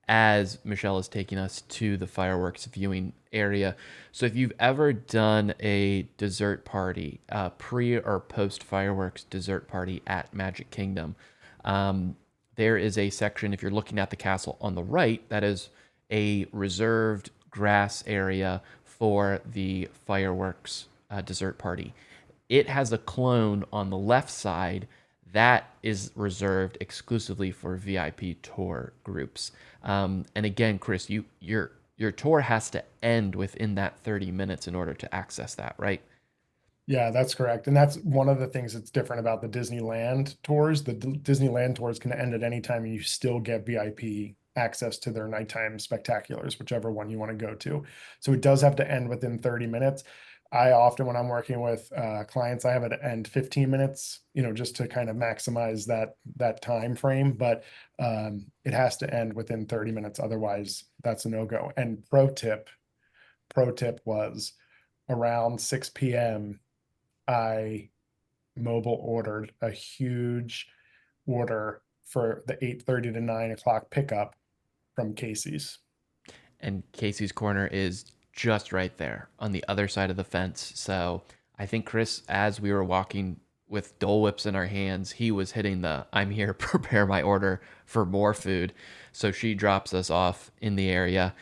Speaker 1: as Michelle is taking us to the fireworks viewing area. So if you've ever done a dessert party, pre or post fireworks dessert party at Magic Kingdom, um, there is a section, if you're looking at the castle on the right, that is a reserved grass area for the fireworks dessert party. It has a clone on the left side that is reserved exclusively for VIP tour groups. And again, Chris, your tour has to end within that 30 minutes in order to access that, right?
Speaker 2: yeah, that's correct. And that's one of the things that's different about the Disneyland tours. The Disneyland tours can end at any time and you still get VIP access to their nighttime spectaculars, whichever one you want to go to. So it does have to end within 30 minutes. I often, when I'm working with clients, I have it end 15 minutes, just to kind of maximize that time frame. But it has to end within 30 minutes. Otherwise, that's a no-go. And pro tip was around 6 p.m. I mobile ordered a huge order for the 8:30 to 9 o'clock pickup from Casey's.
Speaker 1: And Casey's Corner is just right there on the other side of the fence. So I think Chris, as we were walking with Dole Whips in our hands, he was hitting the "I'm here, prepare my order for more food." So she drops us off in the area.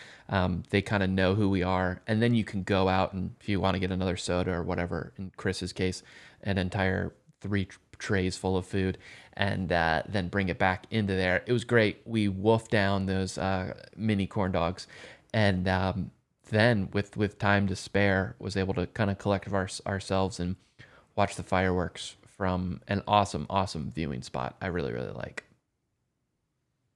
Speaker 1: They kind of know who we are, and then you can go out and if you want to get another soda or whatever. In Chris's case, an entire three trays full of food, and then bring it back into there. It was great. We wolfed down those mini corn dogs, and then with time to spare, was able to kind of collect ourselves and watch the fireworks from an awesome viewing spot. I really like.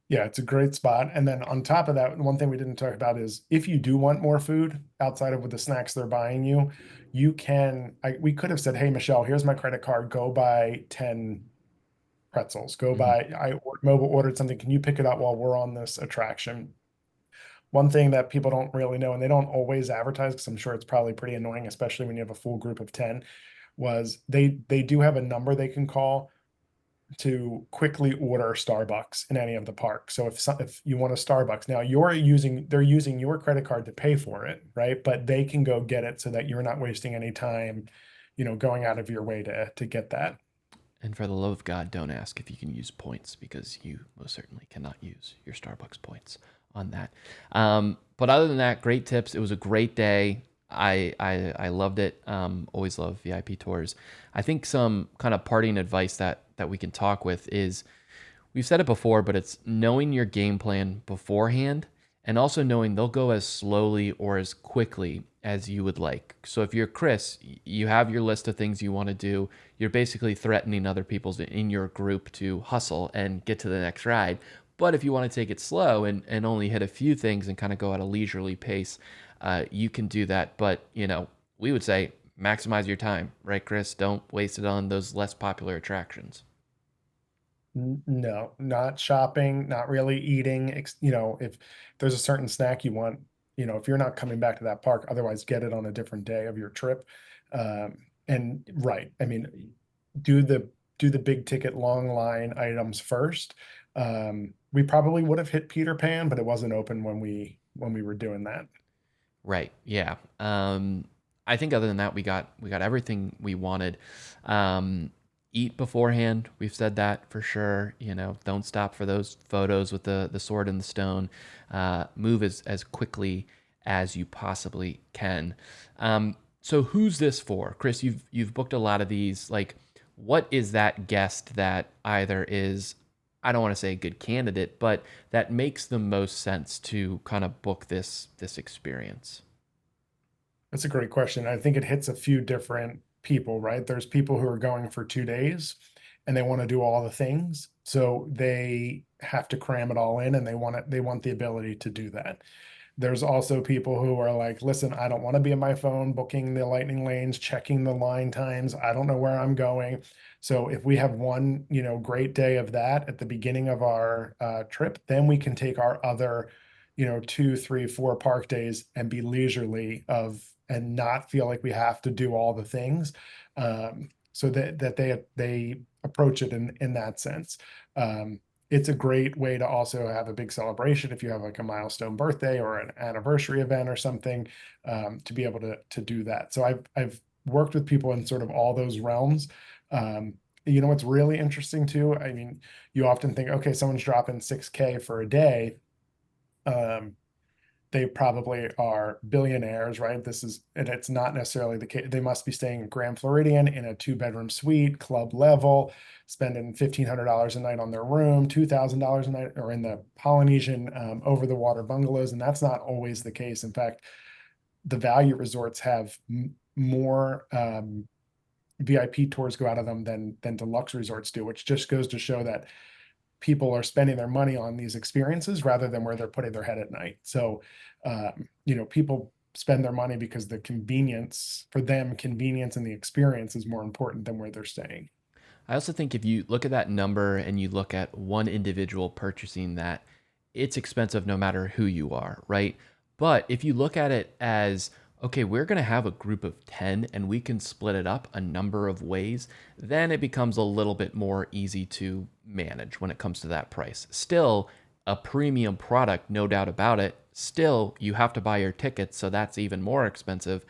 Speaker 2: Yeah, it's a great spot. And then on top of that, one thing we didn't talk about is if you do want more food outside of with the snacks they're buying you, we could have said, hey, Michelle, here's my credit card. Go buy 10 pretzels. Go
Speaker 1: Mhm.
Speaker 2: buy, mobile ordered something. Can you pick it up while we're on this attraction? One thing that people don't really know, and they don't always advertise, because I'm sure it's probably pretty annoying, especially when you have a full group of 10, was they do have a number they can call to quickly order Starbucks in any of the parks. So if you want a Starbucks, now they're using your credit card to pay for it, right? But they can go get it so that you're not wasting any time, going out of your way to get that.
Speaker 1: And for the love of God, don't ask if you can use points because you most certainly cannot use your Starbucks points on that. But other than that, great tips. It was a great day. I loved it. Always love VIP tours. I think some kind of parting advice that we can talk with is we've said it before, but it's knowing your game plan beforehand and also knowing they'll go as slowly or as quickly as you would like. So if you're Chris, you have your list of things you want to do. You're basically threatening other people in your group to hustle and get to the next ride. But if you want to take it slow and only hit a few things and kind of go at a leisurely pace, you can do that. But, we would say maximize your time, right, Chris? Don't waste it on those less popular attractions.
Speaker 2: No, not shopping, not really eating. If there's a certain snack you want, if you're not coming back to that park, otherwise get it on a different day of your trip. And right, I mean, do the do the big ticket long line items first. We probably would have hit Peter Pan, but it wasn't open when we were doing that.
Speaker 1: Right. Yeah. I think other than that, we got everything we wanted. Um, Eat beforehand. We've said that for sure. Don't stop for those photos with the sword and the stone. Move as quickly as you possibly can. So who's this for, Chris? You've booked a lot of these. Like, what is that guest that either is I don't want to say a good candidate, but that makes the most sense to kind of book this experience?
Speaker 2: That's a great question. I think it hits a few different people, right? There's people who are going for 2 days and they want to do all the things. So they have to cram it all in and they want the ability to do that. There's also people who are like, listen, I don't want to be on my phone booking the lightning lanes, checking the line times. I don't know where I'm going. So if we have one, great day of that at the beginning of our trip, then we can take our other, 2, 3, 4 park days and be leisurely of and not feel like we have to do all the things. So that they approach it in that sense. It's a great way to also have a big celebration if you have like a milestone birthday or an anniversary event or something, to be able to do that. So I've worked with people in sort of all those realms. What's really interesting too, I mean, you often think, okay, someone's dropping 6K for a day. Um, they probably are billionaires, right? And it's not necessarily the case. They must be staying in Grand Floridian in a 2 bedroom suite, club level, spending $1,500 a night on their room, $2,000 a night, or in the Polynesian over the water bungalows. And that's not always the case. In fact, the value resorts have more VIP tours go out of them than deluxe resorts do, which just goes to show that people are spending their money on these experiences rather than where they're putting their head at night. So, people spend their money because the convenience for them, convenience and the experience is more important than where they're staying.
Speaker 1: I also think if you look at that number and you look at one individual purchasing that, it's expensive no matter who you are, right? But if you look at it as, okay, we're going to have a group of 10 and we can split it up a number of ways, then it becomes a little bit more easy to manage when it comes to that price. Still, a premium product, no doubt about it. Still, you have to buy your tickets, so that's even more expensive.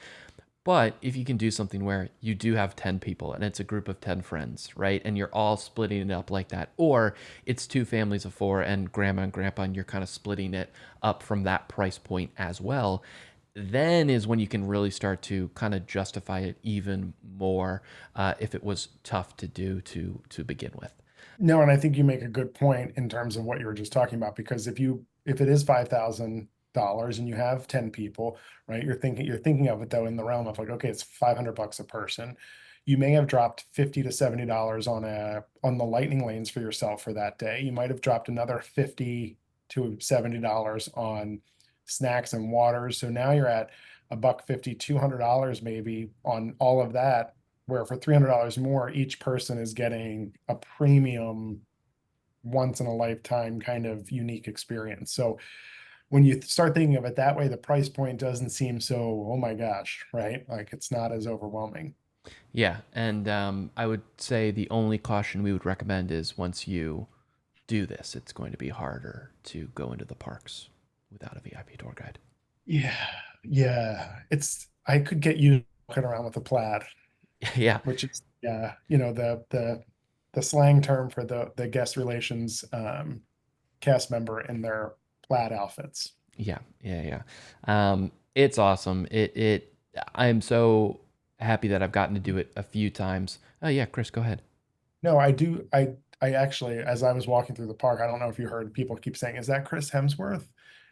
Speaker 1: But if you can do something where you do have 10 people and it's a group of 10 friends, right? And you're all splitting it up like that, or it's two families of four and grandma and grandpa, and you're kind of splitting it up from that price point as well, then is when you can really start to kind of justify it even more, if it was tough to do to begin with.
Speaker 2: No, and I think you make a good point in terms of what you were just talking about, because if it is $5,000 and you have 10 people, right? You're thinking of it though in the realm of like, okay, it's $500 a person. You may have dropped $50 to $70 on the lightning lanes for yourself for that day. You might have dropped another $50 to $70 on snacks and waters. So now you're at a buck 50, $200 maybe on all of that, where for $300 more, each person is getting a premium, once in a lifetime kind of unique experience. So when you start thinking of it that way, the price point doesn't seem so, oh my gosh, right? Like it's not as overwhelming.
Speaker 1: Yeah, and I would say the only caution we would recommend is once you do this, it's going to be harder to go into the parks without a VIP tour guide.
Speaker 2: Yeah, yeah. I could get you walking around with a plaid,
Speaker 1: Yeah,
Speaker 2: which is, yeah, the slang term for the guest relations cast member in their plaid outfits.
Speaker 1: yeah. It's awesome. I'm so happy that I've gotten to do it a few times. Oh yeah, Chris, go ahead.
Speaker 2: No, I do. I actually, as I was walking through the park, I don't know if you heard people keep saying, "Is that Chris Hemsworth?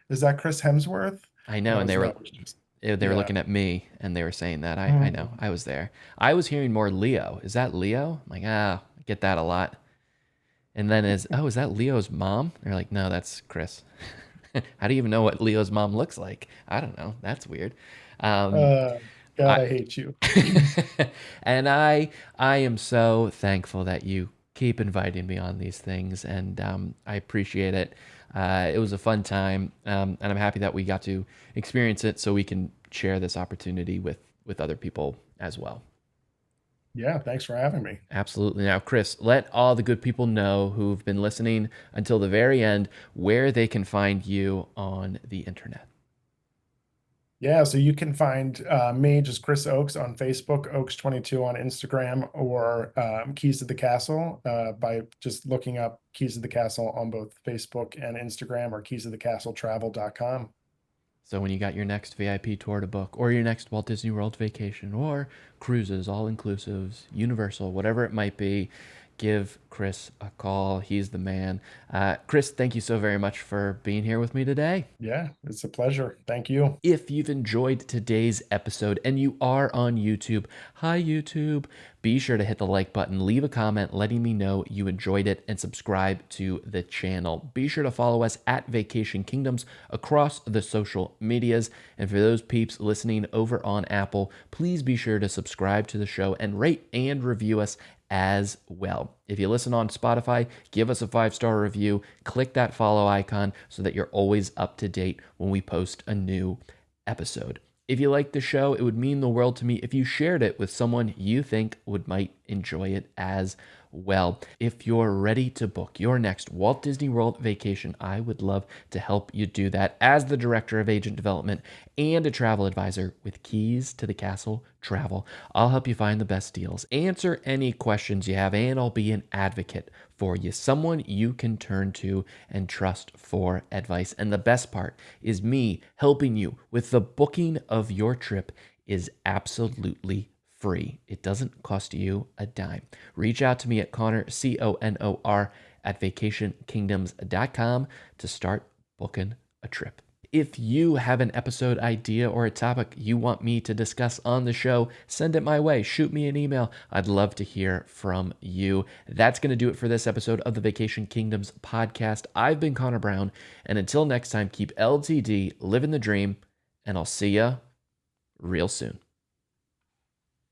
Speaker 2: Is that Chris Hemsworth?"
Speaker 1: I
Speaker 2: And
Speaker 1: know,
Speaker 2: I
Speaker 1: and
Speaker 2: was, no, it's just,
Speaker 1: they were
Speaker 2: yeah.
Speaker 1: looking at me and they were saying that. I know.
Speaker 2: Mhm.
Speaker 1: I was there. I was hearing more Leo. Is that Leo? I'm like, I get that a lot. And then is that Leo's mom? They're like, no, that's Chris. How do you even know what Leo's mom looks like? I don't know. That's weird. Um,
Speaker 2: Uh, God,
Speaker 1: I
Speaker 2: I hate you.
Speaker 1: and I am so thankful that you keep inviting me on these things, and I appreciate it. It was a fun time, and I'm happy that we got to experience it, so we can share this opportunity with other people as well.
Speaker 2: Yeah, thanks for having me.
Speaker 1: Absolutely. Now, Chris, let all the good people know who've been listening until the very end where they can find you on the internet.
Speaker 2: Yeah, so you can find me, just Chris Oakes on Facebook, Oakes22 on Instagram, or Keys to the Castle by just looking up Keys to the Castle on both Facebook and Instagram, or keysofthecastletravel.com.
Speaker 1: So when you got your next VIP tour to book, or your next Walt Disney World vacation, or cruises, all inclusives, Universal, whatever it might be, give Chris a call. He's the man. Chris, thank you so very much for being here with me today.
Speaker 2: Yeah, it's a pleasure. Thank you.
Speaker 1: If you've enjoyed today's episode and you are on YouTube, hi YouTube, be sure to hit the like button, leave a comment letting me know you enjoyed it, and subscribe to the channel. Be sure to follow us at Vacation Kingdoms across the social medias. And for those peeps listening over on Apple, please be sure to subscribe to the show and rate and review us as well. If you listen on Spotify, give us a 5-star review, click that follow icon so that you're always up to date when we post a new episode. If you like the show, it would mean the world to me if you shared it with someone you think might enjoy it as well. If you're ready to book your next Walt Disney World vacation, I would love to help you do that as the Director of Agent Development and a travel advisor with Keys to the Castle Travel. I'll help you find the best deals, answer any questions you have, and I'll be an advocate for you, someone you can turn to and trust for advice. And the best part is me helping you with the booking of your trip is absolutely free. It doesn't cost you a dime. Reach out to me at Connor, CONOR, at vacationkingdoms.com to start booking a trip. If you have an episode idea or a topic you want me to discuss on the show, send it my way. Shoot me an email. I'd love to hear from you. That's going to do it for this episode of the Vacation Kingdoms podcast. I've been Connor Brown, and until next time, keep LTD, living the dream, and I'll see ya real soon.